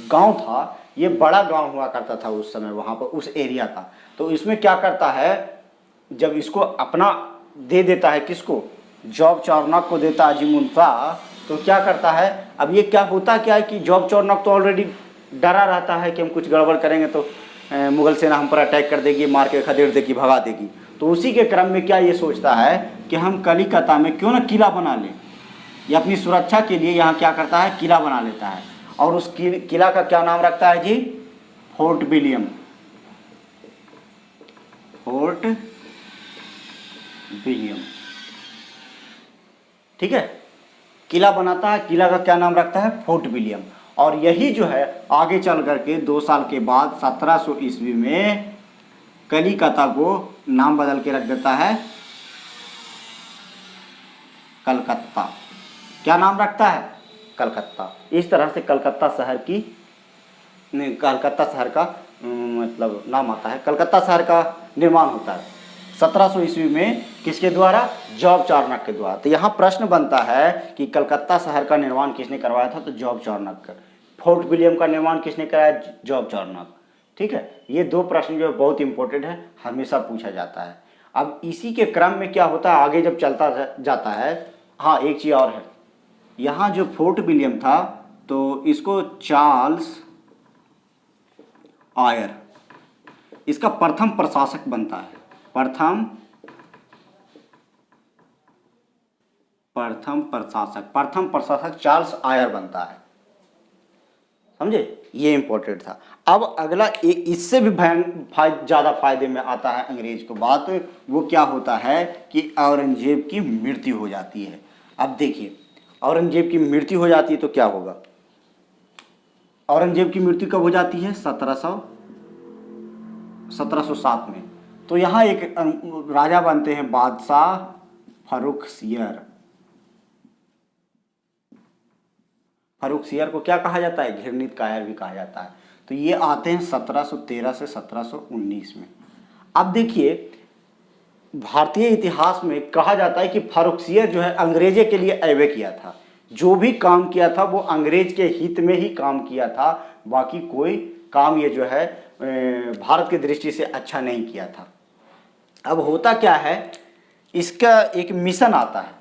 गांव था, ये बड़ा गांव हुआ करता था उस समय वहाँ पर, उस एरिया का। तो इसमें क्या करता है, जब इसको अपना दे देता है, किसको, जॉब चार्नक को देता है जिमुनफा, तो क्या करता है, अब ये क्या होता क्या है कि जॉब चार्नक तो ऑलरेडी डरा रहता है कि हम कुछ गड़बड़ करेंगे तो मुगल सेना हम पर अटैक कर देगी, मार के खदेड़ देगी, भगा देगी। तो उसी के क्रम में क्या ये सोचता है कि हम कलिकता में क्यों ना किला बना लें। ये अपनी सुरक्षा के लिए यहाँ क्या करता है, किला बना लेता है। और उस किला का क्या नाम रखता है जी, फोर्ट विलियम। फोर्ट विलियम, ठीक है, किला बनाता है। किला का क्या नाम रखता है, फोर्ट विलियम। और यही जो है आगे चल करके 2 साल के बाद 1700 ईस्वी में कलिकता को नाम बदल के रख देता है कलकत्ता। क्या नाम रखता है, कलकत्ता। इस तरह से कलकत्ता शहर का मतलब नाम आता है, कलकत्ता शहर का निर्माण होता है 1700 ईस्वी में। किसके द्वारा, जॉब चार्नक के द्वारा। तो यहाँ प्रश्न बनता है कि कलकत्ता शहर का निर्माण किसने करवाया था, तो जॉब चार्नक। फोर्ट विलियम का निर्माण किसने कराया, जॉब चार्नक। ठीक है, ये 2 प्रश्न जो है बहुत इंपॉर्टेंट है, हमेशा पूछा जाता है। अब इसी के क्रम में क्या होता है, आगे जब चलता जाता है, हाँ एक चीज़ और है, यहाँ जो फोर्ट विलियम था तो इसको चार्ल्स आयर इसका प्रथम प्रशासक बनता है। प्रथम प्रशासक चार्ल्स आयर बनता है, समझे, ये इंपॉर्टेंट था। अब अगला एक इससे भी ज़्यादा फायदे में आता है अंग्रेज को बात, वो क्या होता है कि औरंगजेब की मृत्यु हो जाती है। अब देखिए, औरंगजेब की मृत्यु हो जाती है तो क्या होगा, औरंगजेब की मृत्यु कब हो जाती है, 1707 में। तो यहाँ एक राजा बनते हैं बादशाह फर्रुखसियर। फर्रुखसियर को क्या कहा जाता है, घृणित कायर भी कहा जाता है। तो ये आते हैं 1713 से 1719 में। अब देखिए, भारतीय इतिहास में कहा जाता है कि फर्रुखसियर जो है अंग्रेजे के लिए अयबे किया था। जो भी काम किया था वो अंग्रेज के हित में ही काम किया था, बाकी कोई काम ये जो है भारत की दृष्टि से अच्छा नहीं किया था। अब होता क्या है, इसका एक मिशन आता है।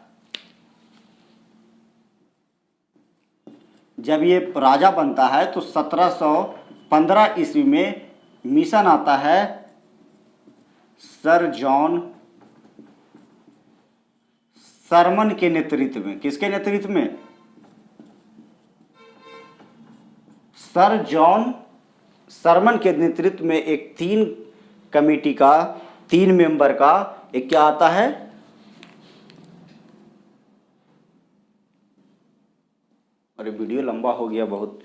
जब ये राजा बनता है तो 1715 ईस्वी में मिशन आता है सर जॉन सरमन के नेतृत्व में। किसके नेतृत्व में, सर जॉन सरमन के नेतृत्व में एक 3 कमेटी का 3 मेंबर का एक क्या आता है, अरे वीडियो लंबा हो गया बहुत,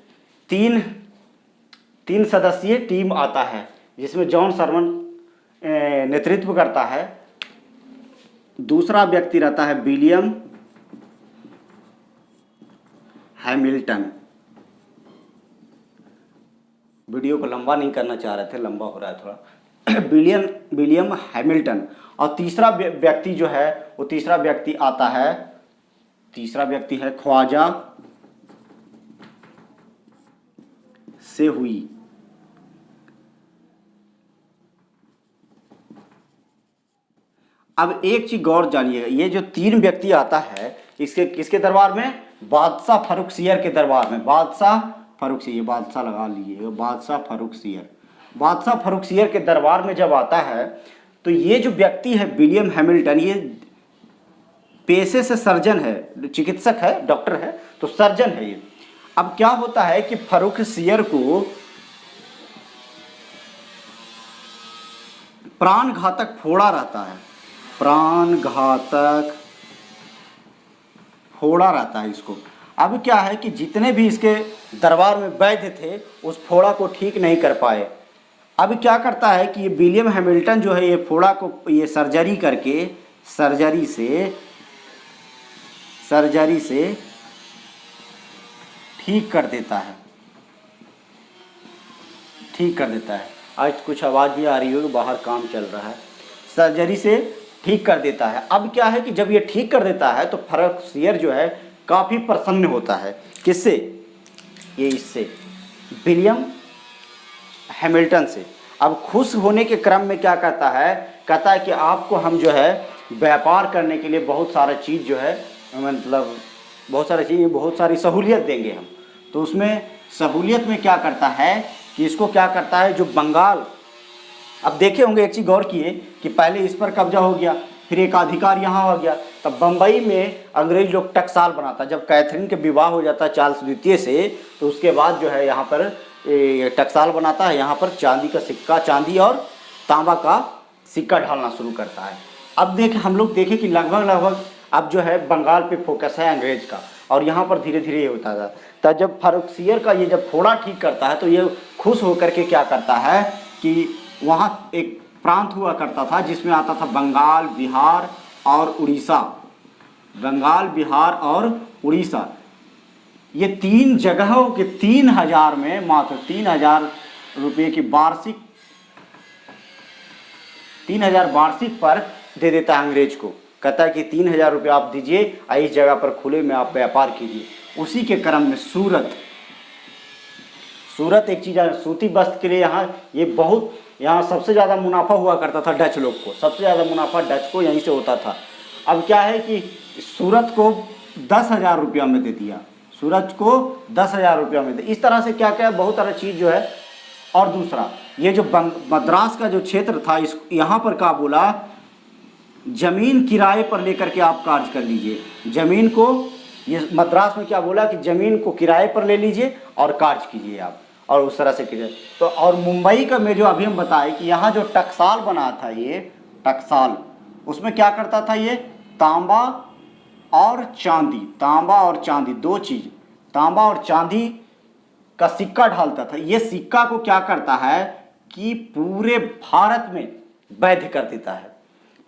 3 सदस्यीय टीम आता है जिसमें जॉन सरमन नेतृत्व करता है। दूसरा व्यक्ति रहता है विलियम हैमिल्टन। वीडियो को लंबा नहीं करना चाह रहे थे, लंबा हो रहा है थोड़ा। William Hamilton. और तीसरा व्यक्ति जो है वो तीसरा व्यक्ति आता है, तीसरा व्यक्ति है ख्वाजा से हुई। अब एक चीज गौर जानिएगा, ये जो 3 व्यक्ति आता है इसके किसके दरबार में, बादशाह फर्रुखसियर के दरबार में। बादशाह फर्रुखसियर, बादशाह लगा लीजिएगा, बादशाह फर्रुखसियर। बादशाह फर्रुखसियर के दरबार में जब आता है तो ये जो व्यक्ति है विलियम हैमिल्टन, ये पेशे से सर्जन है, चिकित्सक है, डॉक्टर है, तो सर्जन है ये। अब क्या होता है कि फर्रुखसियर को प्राणघातक फोड़ा रहता है, प्राणघातक फोड़ा रहता है इसको। अब क्या है कि जितने भी इसके दरबार में वैद्य थे उस फोड़ा को ठीक नहीं कर पाए। अब क्या करता है कि ये विलियम हैमिल्टन जो है ये फोड़ा को ये सर्जरी करके सर्जरी से ठीक कर देता है, ठीक कर देता है। आज कुछ आवाज़ भी आ रही होगी, बाहर काम चल रहा है। सर्जरी से ठीक कर देता है। अब क्या है कि जब ये ठीक कर देता है तो फर्रुखसियर जो है काफ़ी प्रसन्न होता है। किससे? ये इससे, विलियम हैमिल्टन से। अब खुश होने के क्रम में क्या कहता है? कहता है कि आपको हम जो है व्यापार करने के लिए बहुत सारा चीज़ जो है, मतलब बहुत सारी चीज़, बहुत सारी सहूलियत देंगे हम। तो उसमें सहूलियत में क्या करता है कि इसको क्या करता है, जो बंगाल, अब देखे होंगे एक चीज़ गौर किए कि पहले इस पर कब्जा हो गया, फिर एक अधिकार यहाँ हो गया, तब बम्बई में अंग्रेज लोग टकसाल बनाता। जब कैथरीन के विवाह हो जाता है चार्ल्स द्वितीय से, तो उसके बाद जो है यहाँ पर टकसाल बनाता है, यहाँ पर चांदी का सिक्का, चांदी और तांबा का सिक्का ढालना शुरू करता है। अब देखें, हम लोग देखें कि लगभग अब जो है बंगाल पे फोकस है अंग्रेज का, और यहाँ पर धीरे धीरे ये होता था। तब जब फारुखसियर का ये जब फोड़ा ठीक करता है, तो ये खुश होकर के क्या करता है कि वहाँ एक प्रांत हुआ करता था जिसमें आता था बंगाल, बिहार और उड़ीसा। बंगाल, बिहार और उड़ीसा, ये 3 जगहों के 3000 में, मात्र 3000 रुपये की वार्षिक, 3000 वार्षिक पर दे देता है अंग्रेज को। कहता है कि 3000 रुपये आप दीजिए, इस जगह पर खुले में आप व्यापार कीजिए। उसी के क्रम में सूरत एक चीज़ है, सूती वस्त्र के लिए यहाँ सबसे ज़्यादा मुनाफा हुआ करता था डच लोग को, सबसे ज़्यादा मुनाफा डच को यहीं से होता था। अब क्या है कि सूरत को 10,000 रुपया में दे दिया, सूरत को 10,000 रुपया में दे। इस तरह से क्या क्या बहुत सारा चीज़ जो है। और दूसरा, ये जो मद्रास का जो क्षेत्र था, इस यहाँ पर क्या बोला, जमीन किराए पर लेकर के आप कार्य कर लीजिए। जमीन को, ये मद्रास में क्या बोला कि जमीन को किराए पर ले लीजिए और कार्य कीजिए आप, और उस तरह से कीजिए। तो और मुंबई का में जो अभी हम बताए कि यहाँ जो टकसाल बना था, ये टकसाल, उसमें क्या करता था, ये तांबा और चांदी, तांबा और चांदी, 2 चीज़, तांबा और चांदी का सिक्का ढालता था। ये सिक्का को क्या करता है कि पूरे भारत में वैध कर देता है।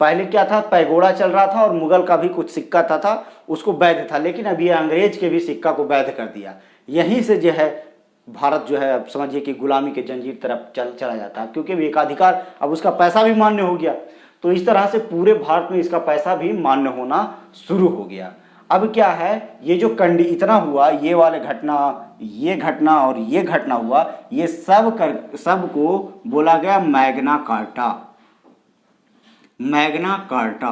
पहले क्या था, पैगोड़ा चल रहा था और मुगल का भी कुछ सिक्का था, उसको वैध था, लेकिन अब ये अंग्रेज के भी सिक्का को वैध कर दिया। यहीं से जो है भारत जो है, अब समझिए कि गुलामी के जंजीर तरफ चला जाता है, क्योंकि एकाधिकार, अब उसका पैसा भी मान्य हो गया। तो इस तरह से पूरे भारत में इसका पैसा भी मान्य होना शुरू हो गया। अब क्या है, ये जो इतना हुआ, ये वाले घटना, ये घटना और ये घटना हुआ, ये सब को बोला गया मैग्ना कार्टा। मैग्ना कार्टा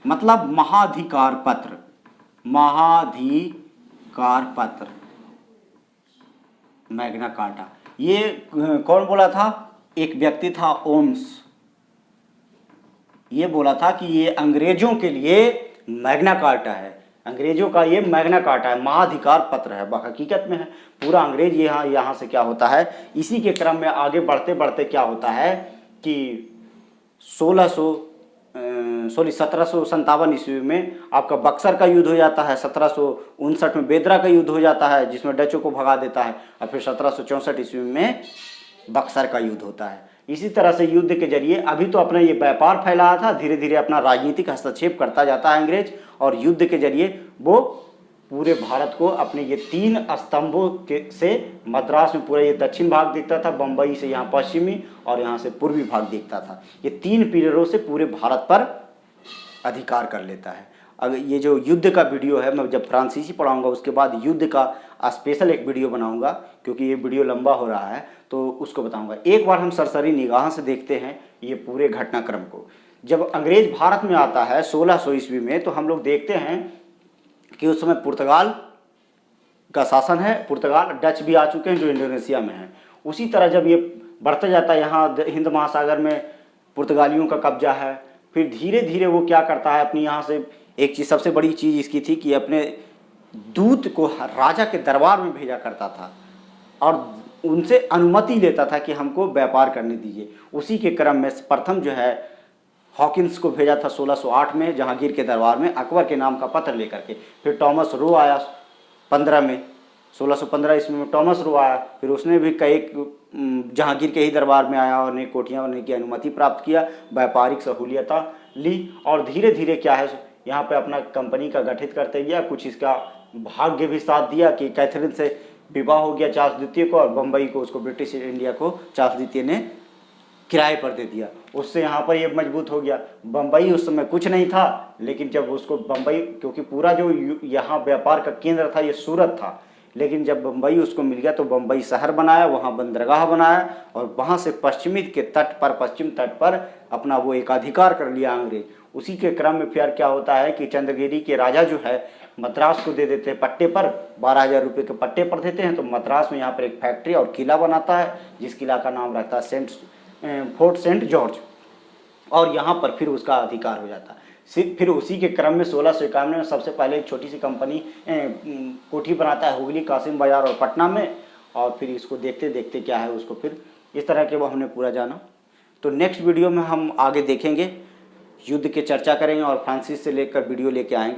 मतलब महाधिकार पत्र, महाधिकार पत्र, मैग्ना कार्टा। ये कौन बोला था? एक व्यक्ति था, ओम्स। ये बोला था कि ये अंग्रेजों के लिए मैग्ना कार्टा है, अंग्रेजों का ये मैग्ना कार्टा है, महाधिकार पत्र है। हकीकत में है पूरा अंग्रेज यहाँ से क्या होता है। इसी के क्रम में आगे बढ़ते बढ़ते क्या होता है कि 1757 ईस्वी में आपका बक्सर का युद्ध हो जाता है, 1759 में बेदरा का युद्ध हो जाता है जिसमें डचों को भगा देता है, और फिर 1764 ईस्वी में बक्सर का युद्ध होता है। इसी तरह से युद्ध के जरिए अभी तो अपना ये व्यापार फैलाया था, धीरे धीरे अपना राजनीतिक हस्तक्षेप करता जाता है अंग्रेज, और युद्ध के जरिए वो पूरे भारत को अपने ये 3 स्तंभों से, मद्रास में पूरा ये दक्षिण भाग दिखता था, बम्बई से यहाँ पश्चिमी और यहाँ से पूर्वी भाग दिखता था। ये 3 पिलरों से पूरे भारत पर अधिकार कर लेता है। अगर ये जो युद्ध का वीडियो है, मैं जब फ्रांसीसी पढ़ाऊंगा उसके बाद युद्ध का स्पेशल एक वीडियो बनाऊंगा, क्योंकि ये वीडियो लंबा हो रहा है तो उसको बताऊंगा। एक बार हम सरसरी निगाह से देखते हैं ये पूरे घटनाक्रम को। जब अंग्रेज भारत में आता है 1600 ईस्वी में, तो हम लोग देखते हैं कि उस समय पुर्तगाल का शासन है, पुर्तगाल, डच भी आ चुके हैं जो इंडोनेशिया में हैं। उसी तरह जब ये बढ़ता जाता है, यहाँ हिंद महासागर में पुर्तगालियों का कब्जा है, फिर धीरे धीरे वो क्या करता है, अपनी यहाँ से एक चीज़, सबसे बड़ी चीज़ इसकी थी कि अपने दूत को राजा के दरबार में भेजा करता था और उनसे अनुमति लेता था कि हमको व्यापार करने दीजिए। उसी के क्रम में प्रथम जो है हॉकिंस को भेजा था 1608 में जहांगीर के दरबार में अकबर के नाम का पत्र लेकर के। फिर टॉमस रो आया 15 में, 1615 ईस्वी में टॉमस रो आया, फिर उसने भी कई जहांगीर के ही दरबार में आया और उन्हें कोठियाँ बनने की अनुमति प्राप्त किया, व्यापारिक सहूलियत ली, और धीरे धीरे क्या है यहाँ पे अपना कंपनी का गठित करते गया। कुछ इसका भाग्य भी साथ दिया कि कैथरीन से विवाह हो गया चार्ल्स द्वितीय को, और बम्बई को उसको ब्रिटिश इंडिया को चार्ल्स द्वितीय ने किराए पर दे दिया। उससे यहाँ पर ये मजबूत हो गया। बम्बई उस समय कुछ नहीं था, लेकिन जब उसको बम्बई, क्योंकि पूरा जो यहाँ व्यापार का केंद्र था ये सूरत था, लेकिन जब बम्बई उसको मिल गया तो बम्बई शहर बनाया, वहाँ बंदरगाह बनाया और वहाँ से पश्चिमी के तट पर, पश्चिम तट पर अपना वो एकाधिकार कर लिया अंग्रेज। उसी के क्रम में फिर क्या होता है कि चंद्रगिरी के राजा जो है मद्रास को दे देते हैं पट्टे पर, 12,000 रुपये के पट्टे पर देते हैं। तो मद्रास में यहाँ पर एक फैक्ट्री और किला बनाता है, जिस किला का नाम रहता है फोर्ट सेंट जॉर्ज, और यहाँ पर फिर उसका अधिकार हो जाता है। फिर उसी के क्रम में 1651 में सबसे पहले एक छोटी सी कंपनी कोठी बनाता है हुगली, कासिम बाजार और पटना में, और फिर इसको देखते देखते क्या है उसको फिर इस तरह के वो हमने पूरा जाना। तो नेक्स्ट वीडियो में हम आगे देखेंगे, युद्ध के चर्चा करेंगे और फ्रांसिस से लेकर वीडियो लेके आएंगे।